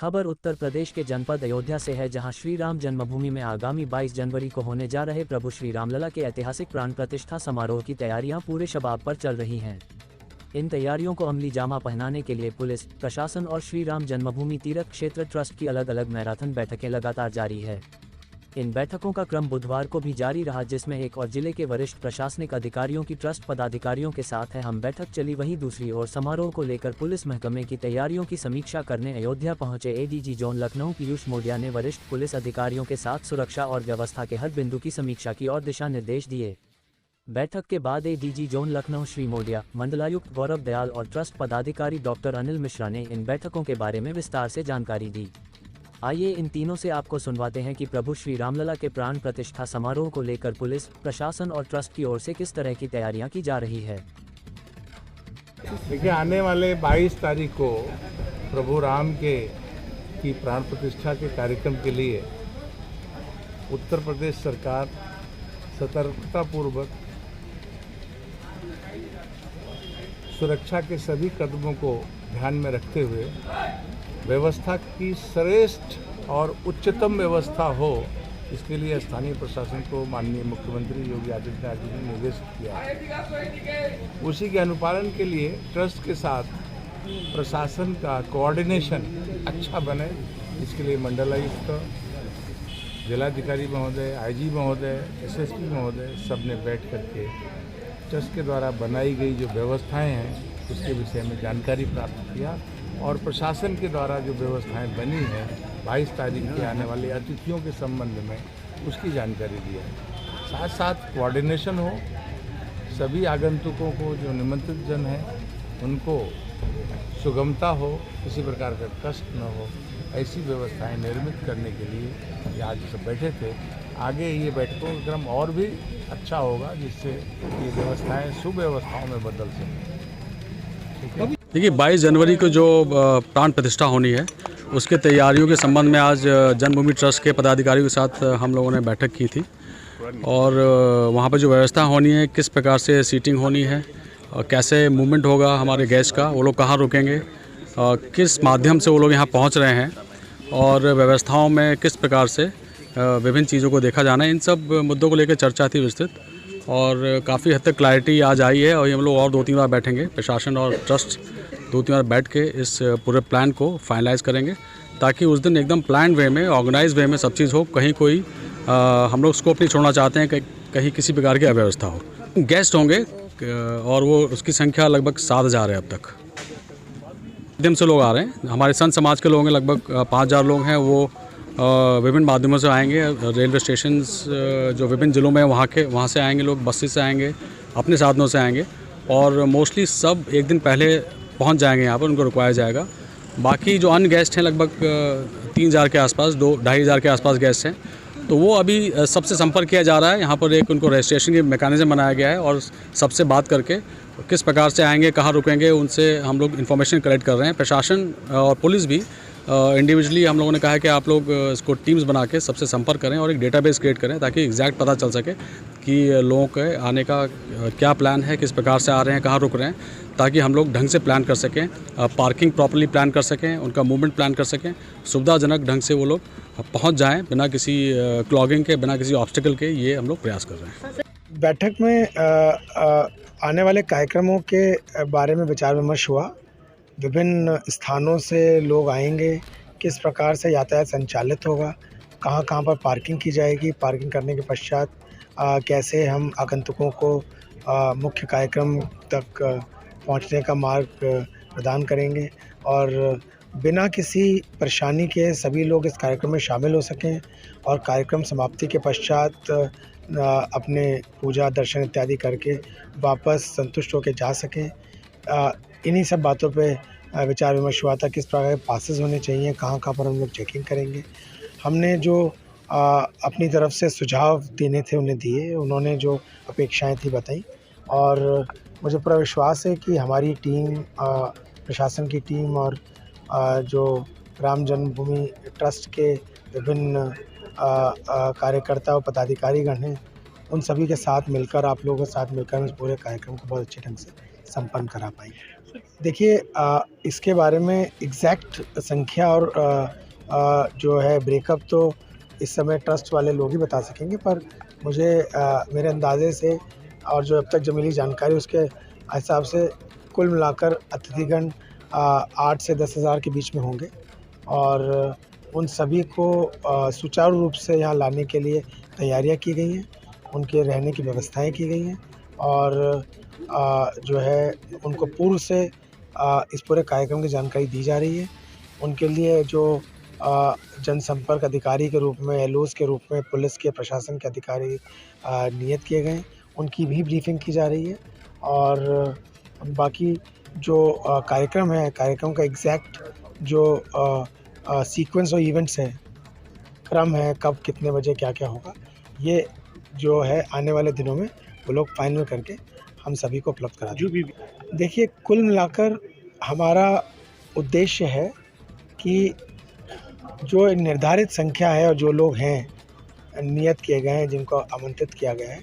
खबर उत्तर प्रदेश के जनपद अयोध्या से है, जहां श्री राम जन्मभूमि में आगामी 22 जनवरी को होने जा रहे प्रभु श्री रामलला के ऐतिहासिक प्राण प्रतिष्ठा समारोह की तैयारियां पूरे शबाब पर चल रही हैं। इन तैयारियों को अमली जामा पहनाने के लिए पुलिस प्रशासन और श्री राम जन्मभूमि तीर्थ क्षेत्र ट्रस्ट की अलग अलग मैराथन बैठकें लगातार जारी है। इन बैठकों का क्रम बुधवार को भी जारी रहा, जिसमें एक और जिले के वरिष्ठ प्रशासनिक अधिकारियों की ट्रस्ट पदाधिकारियों के साथ है हम बैठक चली। वहीं दूसरी ओर समारोह को लेकर पुलिस महकमे की तैयारियों की समीक्षा करने अयोध्या पहुंचे एडीजी जोन लखनऊ पीयूष मोडिया ने वरिष्ठ पुलिस अधिकारियों के साथ सुरक्षा और व्यवस्था के हर बिंदु की समीक्षा की और दिशा निर्देश दिए। बैठक के बाद एडीजी जोन लखनऊ श्री मोडिया, मंडलायुक्त गौरव दयाल और ट्रस्ट पदाधिकारी डॉक्टर अनिल मिश्रा ने इन बैठकों के बारे में विस्तार से जानकारी दी। आइए इन तीनों से आपको सुनवाते हैं कि प्रभु श्री रामलला के प्राण प्रतिष्ठा समारोह को लेकर पुलिस प्रशासन और ट्रस्ट की ओर से किस तरह की तैयारियां की जा रही है। देखिए, आने वाले 22 तारीख को प्रभु राम की प्राण प्रतिष्ठा के कार्यक्रम के लिए उत्तर प्रदेश सरकार सतर्कतापूर्वक सुरक्षा के सभी कदमों को ध्यान में रखते हुए व्यवस्था की श्रेष्ठ और उच्चतम व्यवस्था हो, इसके लिए स्थानीय प्रशासन को माननीय मुख्यमंत्री योगी आदित्यनाथ जी ने निर्देशित किया है। उसी के अनुपालन के लिए ट्रस्ट के साथ प्रशासन का कोऑर्डिनेशन अच्छा बने, इसके लिए मंडलायुक्त, जिलाधिकारी महोदय, आईजी महोदय, एसएसपी महोदय सब ने बैठ करके ट्रस्ट के द्वारा बनाई गई जो व्यवस्थाएं हैं उसके विषय में जानकारी प्राप्त किया और प्रशासन के द्वारा जो व्यवस्थाएं बनी हैं 22 तारीख के आने वाले अतिथियों के संबंध में उसकी जानकारी दी है। साथ साथ कोऑर्डिनेशन हो, सभी आगंतुकों को जो निमंत्रित जन हैं उनको सुगमता हो, किसी प्रकार का कष्ट न हो, ऐसी व्यवस्थाएं निर्मित करने के लिए ये आज सब बैठे थे। आगे ये बैठकों का क्रम और भी अच्छा होगा, जिससे ये व्यवस्थाएं सुव्यवस्थाओं में बदल सकें। देखिए, 22 जनवरी को जो प्राण प्रतिष्ठा होनी है उसके तैयारियों के संबंध में आज जन्मभूमि ट्रस्ट के पदाधिकारियों के साथ हम लोगों ने बैठक की थी और वहाँ पर जो व्यवस्था होनी है, किस प्रकार से सीटिंग होनी है, कैसे मूवमेंट होगा हमारे गेस्ट का, वो लोग कहाँ रुकेंगे, किस माध्यम से वो लोग यहाँ पहुँच रहे हैं और व्यवस्थाओं में किस प्रकार से विभिन्न चीज़ों को देखा जाना है, इन सब मुद्दों को लेकर चर्चा थी विस्तृत और काफ़ी हद तक क्लैरिटी आज आई है। और हम लोग और 2-3 बार बैठेंगे, प्रशासन और ट्रस्ट 2-3 बार बैठ के इस पूरे प्लान को फाइनलाइज करेंगे ताकि उस दिन एकदम प्लान वे में, ऑर्गेनाइज वे में सब चीज़ हो। कहीं कोई हम लोग स्कोप नहीं छोड़ना चाहते हैं कि कहीं किसी प्रकार की अव्यवस्था हो। गेस्ट होंगे और वो उसकी संख्या लगभग 7,000 है अब तक। माध्यम से लोग आ रहे हैं, हमारे संत समाज के लोग हैं, लगभग 5,000 लोग हैं, वो विभिन्न माध्यमों से आएंगे। रेलवे स्टेशन जो विभिन्न ज़िलों में वहाँ से आएंगे लोग, बसेस से आएंगे, अपने साधनों से आएंगे और मोस्टली सब एक दिन पहले पहुँच जाएंगे यहाँ पर, उनको रुकवाया जाएगा। बाकी जो अन्य गेस्ट हैं लगभग 3,000 के आसपास, 2-2,500 के आसपास गेस्ट हैं, तो वो अभी सबसे संपर्क किया जा रहा है। यहाँ पर एक उनको रजिस्ट्रेशन की मैकेनिज़्म बनाया गया है और सबसे बात करके किस प्रकार से आएंगे, कहाँ रुकेंगे, उनसे हम लोग इन्फॉर्मेशन कलेक्ट कर रहे हैं। प्रशासन और पुलिस भी इंडिविजुअली हम लोगों ने कहा है कि आप लोग इसको टीम्स बना के सबसे संपर्क करें और एक डेटाबेस क्रिएट करें ताकि एग्जैक्ट पता चल सके कि लोगों के आने का क्या प्लान है, किस प्रकार से आ रहे हैं, कहाँ रुक रहे हैं, ताकि हम लोग ढंग से प्लान कर सकें, पार्किंग प्रॉपर्ली प्लान कर सकें, उनका मूवमेंट प्लान कर सकें, सुविधाजनक ढंग से वो लोग पहुँच जाएँ बिना किसी क्लॉगिंग के, बिना किसी ऑब्स्टिकल के। ये हम लोग प्रयास कर रहे हैं। बैठक में आने वाले कार्यक्रमों के बारे में विचार विमर्श हुआ। विभिन्न स्थानों से लोग आएंगे, किस प्रकार से यातायात संचालित होगा, कहाँ कहाँ पर पार्किंग की जाएगी, पार्किंग करने के पश्चात कैसे हम आगंतुकों को मुख्य कार्यक्रम तक पहुँचने का मार्ग प्रदान करेंगे और बिना किसी परेशानी के सभी लोग इस कार्यक्रम में शामिल हो सकें और कार्यक्रम समाप्ति के पश्चात अपने पूजा दर्शन इत्यादि करके वापस संतुष्ट होकर जा सकें। इन्हीं सब बातों पे विचार विमर्श हुआ था। किस प्रकार के पासेस होने चाहिए, कहाँ कहाँ पर हम लोग चेकिंग करेंगे। हमने जो अपनी तरफ से सुझाव देने थे उन्हें दिए, उन्होंने जो अपेक्षाएं थी बताई और मुझे पूरा विश्वास है कि हमारी टीम, प्रशासन की टीम और जो राम जन्मभूमि ट्रस्ट के विभिन्न कार्यकर्ता और पदाधिकारीगण हैं, उन सभी के साथ मिलकर, आप लोगों के साथ मिलकर इस पूरे कार्यक्रम को बहुत अच्छे ढंग से संपन्न करा पाएंगे। देखिए इसके बारे में एग्जैक्ट संख्या और जो है ब्रेकअप तो इस समय ट्रस्ट वाले लोग ही बता सकेंगे, पर मुझे मेरे अंदाजे से और जो अब तक जो मिली जानकारी उसके हिसाब से कुल मिलाकर अतिथिगण 8 से 10 हज़ार के बीच में होंगे और उन सभी को सुचारू रूप से यहाँ लाने के लिए तैयारियां की गई हैं, उनके रहने की व्यवस्थाएं की गई हैं और जो है उनको पूर्व से इस पूरे कार्यक्रम की जानकारी दी जा रही है। उनके लिए जो जनसंपर्क अधिकारी के रूप में, एलओज़ के रूप में, पुलिस के प्रशासन के अधिकारी नियत किए गए हैं, उनकी भी ब्रीफिंग की जा रही है और बाकी जो कार्यक्रम है, कार्यक्रम का एग्जैक्ट जो सीक्वेंस और इवेंट्स हैं, क्रम है, कब कितने बजे क्या-क्या होगा, ये जो है आने वाले दिनों में वो लोग फाइनल करके हम सभी को उपलब्ध करा देंगे। देखिए, कुल मिलाकर हमारा उद्देश्य है कि जो निर्धारित संख्या है और जो लोग हैं, नियत किए गए हैं, जिनको आमंत्रित किया गया है,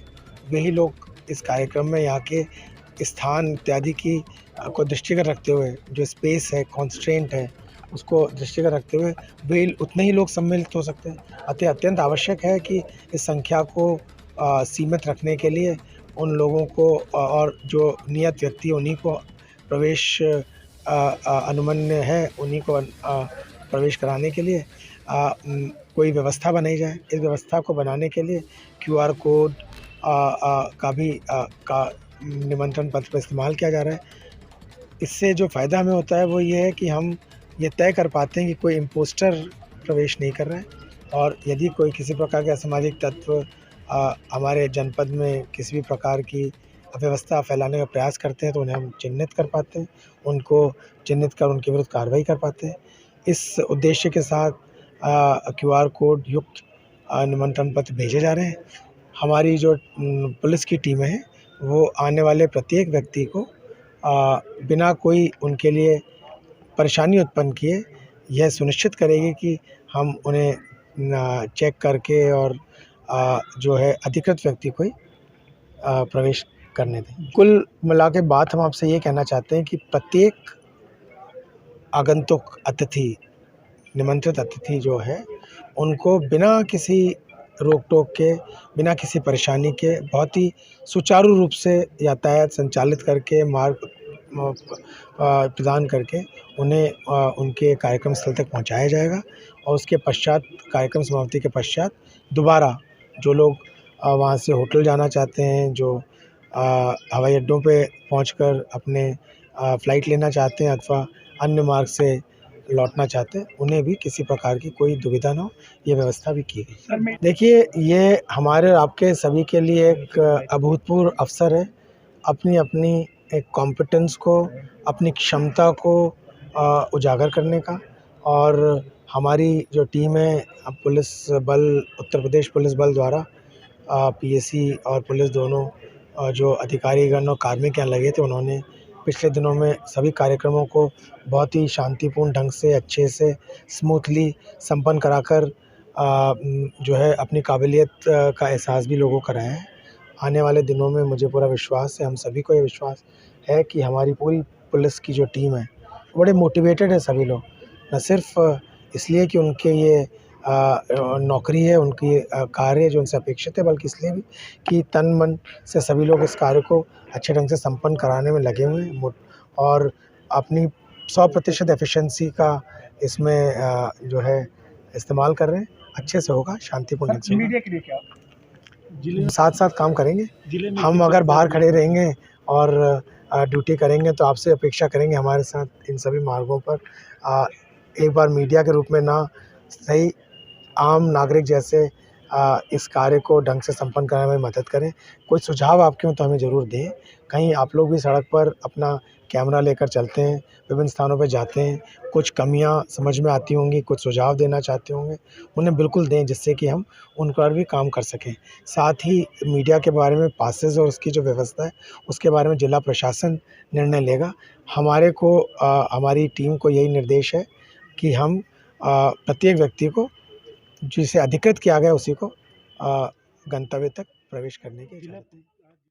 वही लोग इस कार्यक्रम में यहाँ के स्थान इत्यादि की को दृष्टिगत रखते हुए, जो स्पेस है, कॉन्स्ट्रेंट है, उसको दृष्टिगत रखते हुए वे उतने ही लोग सम्मिलित हो सकते हैं। अतः अत्यंत आवश्यक है कि इस संख्या को सीमित रखने के लिए उन लोगों को और जो नियत व्यक्ति उन्हीं को प्रवेश अनुमन्य है, उन्हीं को प्रवेश कराने के लिए कोई व्यवस्था बनाई जाए। इस व्यवस्था को बनाने के लिए QR कोड का भी निमंत्रण पत्र का इस्तेमाल किया जा रहा है। इससे जो फ़ायदा हमें होता है वो ये है कि हम ये तय कर पाते हैं कि कोई इम्पोस्टर प्रवेश नहीं कर रहा है और यदि कोई किसी प्रकार के असामाजिक तत्व हमारे जनपद में किसी भी प्रकार की अव्यवस्था फैलाने का प्रयास करते हैं तो उन्हें हम चिन्हित कर पाते हैं, उनको चिन्हित कर उनके विरुद्ध कार्रवाई कर पाते हैं। इस उद्देश्य के साथ QR कोड युक्त निमंत्रण पत्र भेजे जा रहे हैं। हमारी जो पुलिस की टीमें हैं वो आने वाले प्रत्येक व्यक्ति को बिना कोई उनके लिए परेशानी उत्पन्न किए यह सुनिश्चित करेगी कि हम उन्हें चेक करके और जो है अधिकृत व्यक्ति को ही प्रवेश करने दें। कुल मिला के बात हम आपसे ये कहना चाहते हैं कि प्रत्येक आगंतुक अतिथि, निमंत्रित अतिथि जो है, उनको बिना किसी रोक-टोक के, बिना किसी परेशानी के बहुत ही सुचारू रूप से यातायात संचालित करके, मार्ग प्रदान करके उन्हें उनके कार्यक्रम स्थल तक पहुंचाया जाएगा और उसके पश्चात, कार्यक्रम समाप्ति के पश्चात दोबारा जो लोग वहां से होटल जाना चाहते हैं, जो हवाई अड्डों पे पहुंचकर अपने फ़्लाइट लेना चाहते हैं अथवा अन्य मार्ग से लौटना चाहते हैं, उन्हें भी किसी प्रकार की कोई दुविधा ना हो, ये व्यवस्था भी की गई। देखिए, ये हमारे और आपके सभी के लिए एक अभूतपूर्व अवसर है अपनी एक कॉम्पिटेंस को, अपनी क्षमता को उजागर करने का और हमारी जो टीम है पुलिस बल, उत्तर प्रदेश पुलिस बल द्वारा PSC और पुलिस दोनों जो अधिकारीगण और कार्मिक यहाँ लगे थे, उन्होंने पिछले दिनों में सभी कार्यक्रमों को बहुत ही शांतिपूर्ण ढंग से, अच्छे से, स्मूथली संपन्न कराकर जो है अपनी काबिलियत का एहसास भी लोगों को कराया है। आने वाले दिनों में मुझे पूरा विश्वास है, हम सभी को ये विश्वास है कि हमारी पूरी पुलिस की जो टीम है, बड़े मोटिवेटेड है सभी लोग, न सिर्फ इसलिए कि उनके ये नौकरी है, उनकी कार्य जो उनसे अपेक्षित है, बल्कि इसलिए भी कि तन मन से सभी लोग इस कार्य को अच्छे ढंग से संपन्न कराने में लगे हुए हैं और अपनी 100% एफिशिएंसी का इसमें जो है इस्तेमाल कर रहे हैं। अच्छे से होगा, शांतिपूर्ण ढंग से होगा। मीडिया के लिए क्या साथ-साथ काम करेंगे। हम अगर बाहर खड़े रहेंगे और ड्यूटी करेंगे तो आपसे अपेक्षा करेंगे हमारे साथ इन सभी मार्गों पर एक बार मीडिया के रूप में ना सही आम नागरिक जैसे इस कार्य को ढंग से संपन्न कराने में मदद करें। कोई सुझाव आपके हों तो हमें ज़रूर दें। कहीं आप लोग भी सड़क पर अपना कैमरा लेकर चलते हैं, विभिन्न स्थानों पे जाते हैं, कुछ कमियां समझ में आती होंगी, कुछ सुझाव देना चाहते होंगे, उन्हें बिल्कुल दें जिससे कि हम उन पर भी काम कर सकें। साथ ही मीडिया के बारे में पासेस और उसकी जो व्यवस्था है, उसके बारे में जिला प्रशासन निर्णय लेगा। हमारे को हमारी टीम को यही निर्देश है कि हम प्रत्येक व्यक्ति को जिसे अधिकृत किया गया उसी को गंतव्य तक प्रवेश करने की इजाज़त दें।